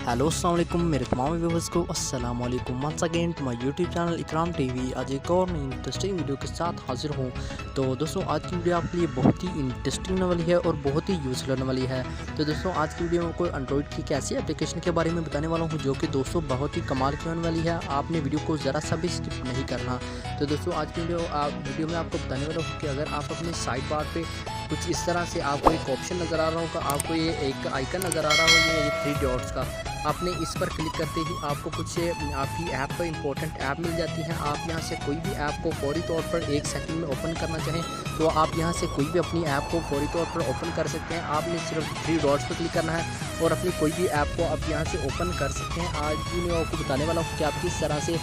Hello अस्सलाम वालेकुम मेरे तमाम व्यूवर्स को अस्सलाम वालेकुम once again to my YouTube channel Ikram TV. आज एक और नई इंटरेस्टिंग वीडियो के साथ हाजिर हूँ। तो दोस्तों आज की वीडियो आपके लिए बहुत ही इंटरेस्टिंग होने वाली है और बहुत ही यूज़फुल होने वाली है। तो दोस्तों आज की वीडियो में कोई एंड्रॉइड की एक ऐसी एप्लीकेशन के बारे में बताने वाला हूँ जो कि दोस्तों बहुत ही कमाल की होने वाली है। आपने वीडियो को ज़रा सा भी स्किप नहीं करना। तो दोस्तों आज की वीडियो में आपको बताने वाला हूँ कि अगर आप अपने साइड बार पे कुछ इस तरह से आपको एक ऑप्शन नज़र आ रहा होगा, आपको ये एक आइकन नज़र आ रहा होगा ये 3 डॉट्स का, आपने इस पर क्लिक करते ही आपको कुछ आपकी ऐप पर इंपॉर्टेंट ऐप मिल जाती है। आप यहां से कोई भी ऐप को फौरी तौर पर 1 सेकंड में ओपन करना चाहें तो आप यहां से कोई भी अपनी ऐप को फौरी तौर पर ओपन कर सकते हैं। आपने सिर्फ 3 डॉट्स पर क्लिक करना है और अपनी कोई भी ऐप को आप यहां से ओपन कर सकते हैं। आज भी मैं आपको बताने वाला हूँ कि आप किस तरह से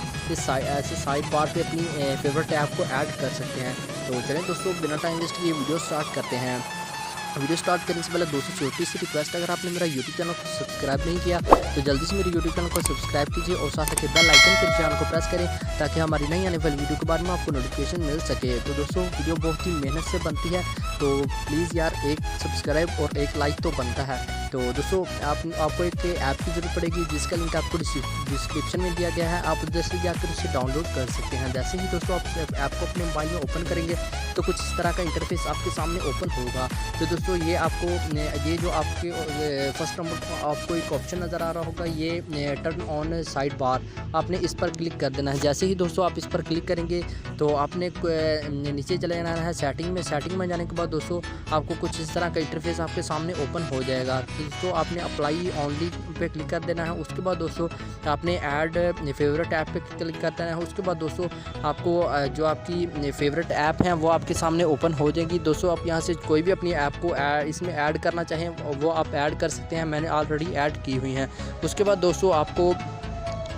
ऐसे साइड बार पर अपनी फेवरेट ऐप को ऐड कर सकते हैं। तो चलें दोस्तों बिना टाइम वेस्ट किए वीडियो स्टार्ट करते हैं। वीडियो स्टार्ट करने से पहले दोस्तों छोटी सी रिक्वेस्ट, अगर आपने मेरा यूट्यूब चैनल को सब्सक्राइब नहीं किया तो जल्दी से मेरे यूट्यूब चैनल को सब्सक्राइब कीजिए और साथ ही बेल आइकन के निशान को प्रेस करें ताकि हमारी नई आने वाली वीडियो के बारे में आपको नोटिफिकेशन मिल सके। तो दोस्तों वीडियो बहुत ही मेहनत से बनती है तो प्लीज़ यार एक सब्सक्राइब और एक लाइक तो बनता है। तो दोस्तों आपको एक ऐप की ज़रूरत पड़ेगी जिसका लिंक आपको डिस्क्रिप्शन में दिया गया है। आप उधर से जाकर उसे डाउनलोड कर सकते हैं। जैसे ही दोस्तों आप ऐप को अपने मोबाइल में ओपन करेंगे तो कुछ इस तरह का इंटरफेस आपके सामने ओपन होगा। तो दोस्तों ये आपको ये जो आपके फर्स्ट नंबर पर आपको एक ऑप्शन नज़र आ रहा होगा ये टर्न ऑन साइड बार, आपने इस पर क्लिक कर देना है। जैसे ही दोस्तों आप इस पर क्लिक करेंगे तो आपने नीचे चले जाना है सेटिंग में जाने के बाद दोस्तों आपको कुछ इस तरह का इंटरफेस आपके सामने ओपन हो जाएगा। तो दोस्तों आपने अप्लाई ऑनली पे क्लिक कर देना है। उसके बाद दोस्तों आपने ऐड फेवरेट ऐप पे क्लिक कर देना है। उसके बाद दोस्तों आपको जो आपकी फेवरेट ऐप है वो आपके सामने ओपन हो जाएगी। दोस्तों आप यहाँ से कोई भी अपनी ऐप को इसमें ऐड करना चाहें वो आप ऐड कर सकते हैं। मैंने ऑलरेडी ऐड की हुई हैं। उसके बाद दोस्तों आपको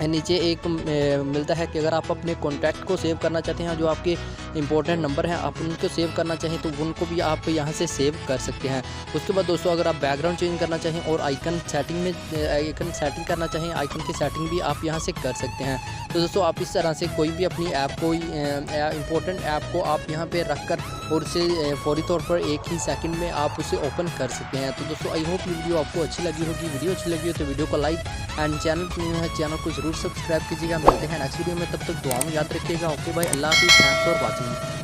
नीचे एक मिलता है कि अगर आप अपने कॉन्टैक्ट को सेव करना चाहते हैं, जो आपके इंपॉर्टेंट नंबर हैं आप उनको सेव करना चाहें तो उनको भी आप यहां से सेव कर सकते हैं। उसके बाद दोस्तों अगर आप बैकग्राउंड चेंज करना चाहें और आइकन सेटिंग करना चाहें, आइकन की सेटिंग भी आप यहां से कर सकते हैं। तो दोस्तों आप इस तरह से कोई भी अपनी ऐप को इंपॉर्टेंट ऐप को आप यहां पे रख कर और उसे फौरी तौर पर 1 ही सेकंड में आप उसे ओपन कर सकते हैं। तो दोस्तों आई होप ये वीडियो आपको अच्छी लगी होगी। वीडियो अच्छी लगी हो तो वीडियो को लाइक एंड चैनल को ज़रूर सब्सक्राइब कीजिएगा। मिलते हैं नेक्स्ट वीडियो में, तब तक दुआ में याद रखिएगा। ओके भाई, अल्लाह हाफिज़, थैंक्स फॉर वॉचिंग।